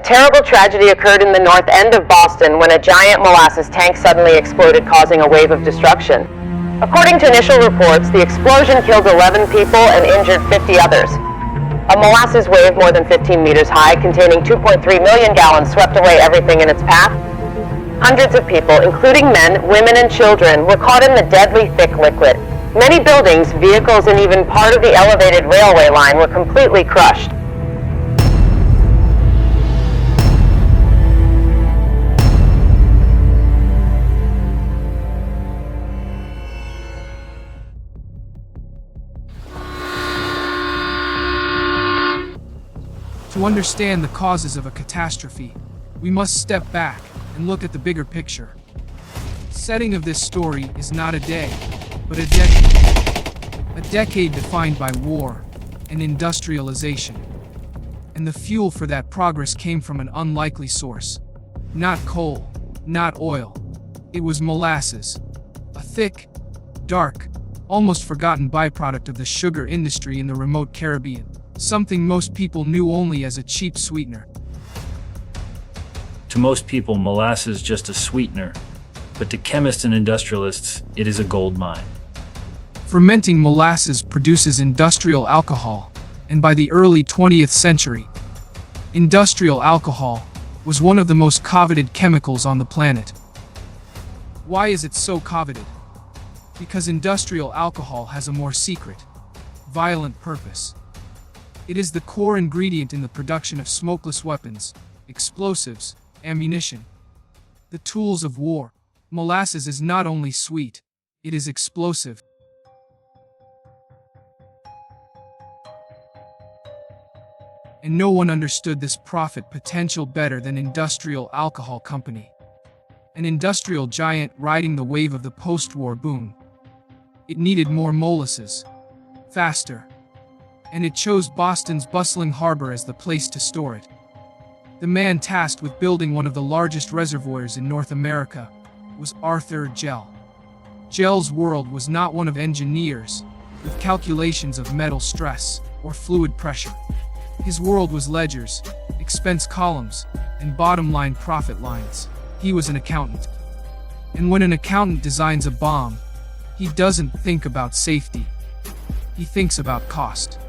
terrible tragedy occurred in the north end of Boston when a giant molasses tank suddenly exploded, causing a wave of destruction. According to initial reports, the explosion killed 11 people and injured 50 others. A molasses wave more than 15 meters high, containing 2.3 million gallons, swept away everything in its path. Hundreds of people, including men, women, and children, were caught in the deadly thick liquid. Many buildings, vehicles, and even part of the elevated railway line were completely crushed. To understand the causes of a catastrophe, we must step back and look at the bigger picture. The setting of this story is not a day, but a decade. A decade defined by war and industrialization. And the fuel for that progress came from an unlikely source. Not coal, not oil. It was molasses. A thick, dark, almost forgotten byproduct of the sugar industry in the remote Caribbean. Something most people knew only as a cheap sweetener. To most people, molasses is just a sweetener, but to chemists and industrialists, it is a gold mine. Fermenting molasses produces industrial alcohol, and by the early 20th century, industrial alcohol was one of the most coveted chemicals on the planet. Why is it so coveted? Because industrial alcohol has a more secret, violent purpose. It is the core ingredient in the production of smokeless weapons, explosives, ammunition. The tools of war. Molasses is not only sweet, it is explosive. And no one understood this profit potential better than Industrial Alcohol Company. An industrial giant riding the wave of the post-war boom. It needed more molasses. Faster. And it chose Boston's bustling harbor as the place to store it. The man tasked with building one of the largest reservoirs in North America was Arthur Gell. Gell's world was not one of engineers, with calculations of metal stress or fluid pressure. His world was ledgers, expense columns, and bottom-line profit lines. He was an accountant. And when an accountant designs a bomb, he doesn't think about safety. He thinks about cost.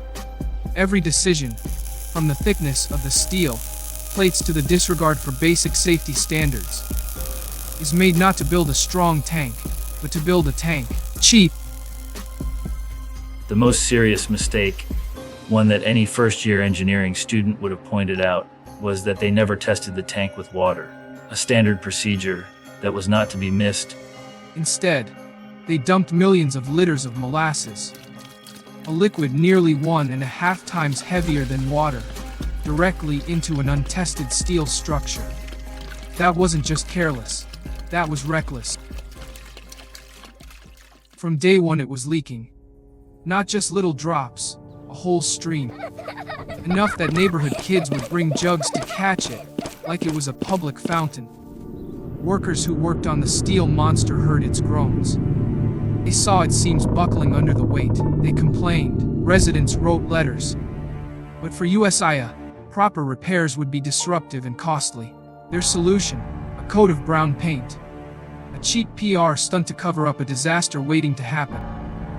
Every decision, from the thickness of the steel plates to the disregard for basic safety standards, is made not to build a strong tank, but to build a tank cheap. The most serious mistake, one that any first-year engineering student would have pointed out, was that they never tested the tank with water, a standard procedure that was not to be missed. Instead, they dumped millions of liters of molasses, a liquid nearly 1.5 times heavier than water, directly into an untested steel structure. That wasn't just careless, that was reckless. From day one it was leaking. Not just little drops, a whole stream. Enough that neighborhood kids would bring jugs to catch it, like it was a public fountain. Workers who worked on the steel monster heard its groans. They saw its seams buckling under the weight. They complained. Residents wrote letters. But for USIA, proper repairs would be disruptive and costly. Their solution, a coat of brown paint. A cheap PR stunt to cover up a disaster waiting to happen.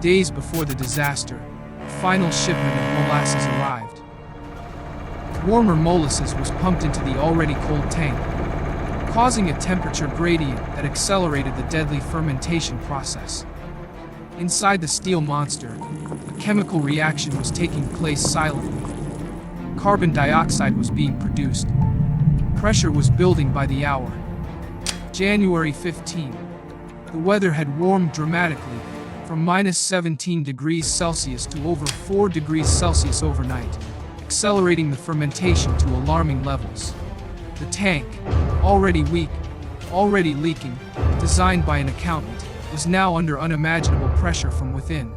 Days before the disaster, the final shipment of molasses arrived. Warmer molasses was pumped into the already cold tank, causing a temperature gradient that accelerated the deadly fermentation process. Inside the steel monster, a chemical reaction was taking place silently. Carbon dioxide was being produced. Pressure was building by the hour. January 15. The weather had warmed dramatically, from minus 17 degrees Celsius to over 4 degrees Celsius overnight, accelerating the fermentation to alarming levels. The tank, already weak, already leaking, designed by an accountant, was now under unimaginable pressure from within.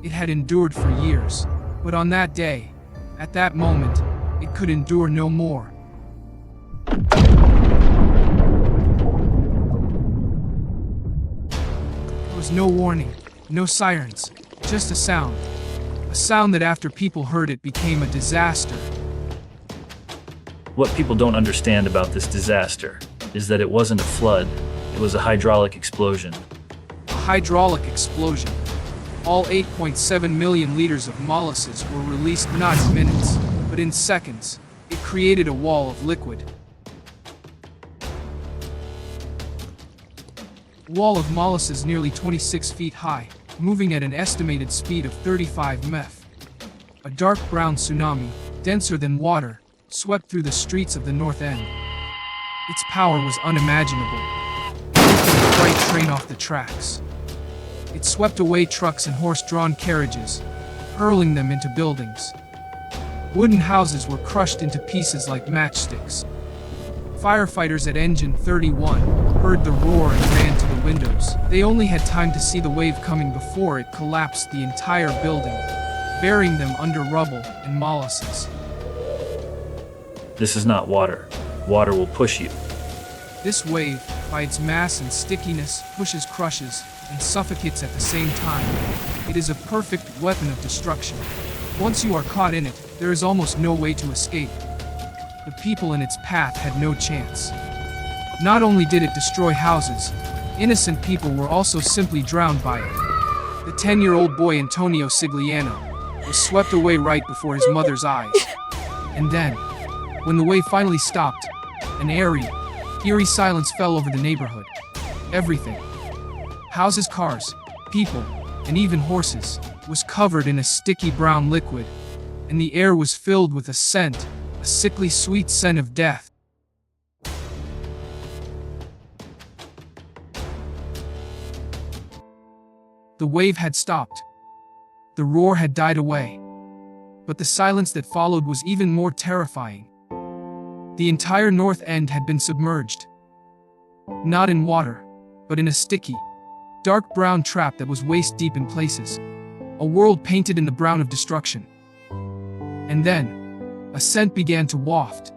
It had endured for years, but on that day, at that moment, it could endure no more. There was no warning, no sirens, just a sound. A sound that after people heard it became a disaster. What people don't understand about this disaster is that it wasn't a flood, it was a hydraulic explosion. A hydraulic explosion. All 8.7 million liters of molasses were released not in minutes, but in seconds. It created a wall of liquid. A wall of molasses nearly 26 feet high, moving at an estimated speed of 35 mph. A dark brown tsunami, denser than water, swept through the streets of the North End. Its power was unimaginable, lifting a freight train off the tracks. It swept away trucks and horse-drawn carriages, hurling them into buildings. Wooden houses were crushed into pieces like matchsticks. Firefighters at Engine 31 heard the roar and ran to the windows. They only had time to see the wave coming before it collapsed the entire building, burying them under rubble and molasses. This is not water. Water will push you. This wave, by its mass and stickiness, pushes, crushes, and suffocates at the same time. It is a perfect weapon of destruction. Once you are caught in it, there is almost no way to escape. The people in its path had no chance. Not only did it destroy houses, innocent people were also simply drowned by it. The 10-year-old boy Antonio Sigliano was swept away right before his mother's eyes. And then, when the wave finally stopped, an eerie silence fell over the neighborhood. Everything, houses, cars, people, and even horses, was covered in a sticky brown liquid, and the air was filled with a scent, a sickly sweet scent of death. The wave had stopped. The roar had died away. But the silence that followed was even more terrifying. The entire North End had been submerged. Not in water, but in a sticky, dark brown trap that was waist-deep in places. A world painted in the brown of destruction. And then, a scent began to waft.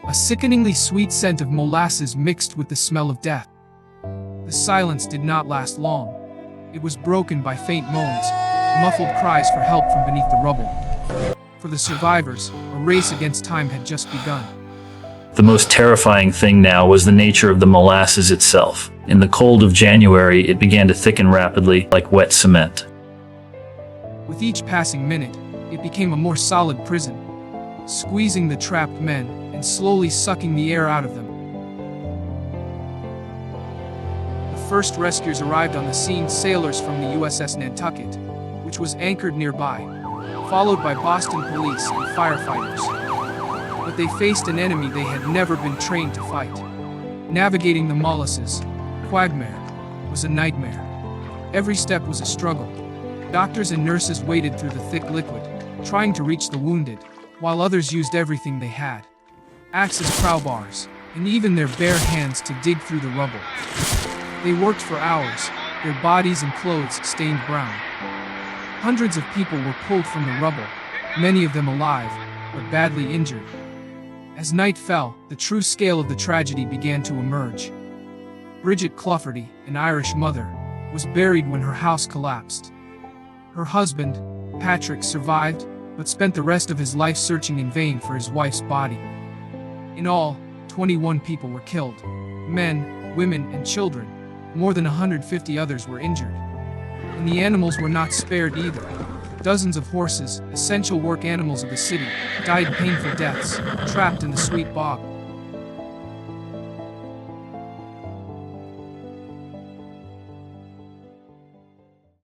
A sickeningly sweet scent of molasses mixed with the smell of death. The silence did not last long. It was broken by faint moans, muffled cries for help from beneath the rubble. For the survivors, a race against time had just begun. The most terrifying thing now was the nature of the molasses itself. In the cold of January, it began to thicken rapidly, like wet cement. With each passing minute, it became a more solid prison, squeezing the trapped men and slowly sucking the air out of them. The first rescuers arrived on the scene, sailors from the USS Nantucket, which was anchored nearby, followed by Boston police and firefighters. But they faced an enemy they had never been trained to fight. Navigating the molasses, quagmire, was a nightmare. Every step was a struggle. Doctors and nurses waded through the thick liquid, trying to reach the wounded, while others used everything they had. Axes, crowbars, and even their bare hands to dig through the rubble. They worked for hours, their bodies and clothes stained brown. Hundreds of people were pulled from the rubble, many of them alive, but badly injured. As night fell, the true scale of the tragedy began to emerge. Bridget Clufferty, an Irish mother, was buried when her house collapsed. Her husband, Patrick, survived, but spent the rest of his life searching in vain for his wife's body. In all, 21 people were killed. Men, women, and children. More than 150 others were injured. And the animals were not spared either. Dozens of horses, essential work animals of the city, died painful deaths, trapped in the sweet bog.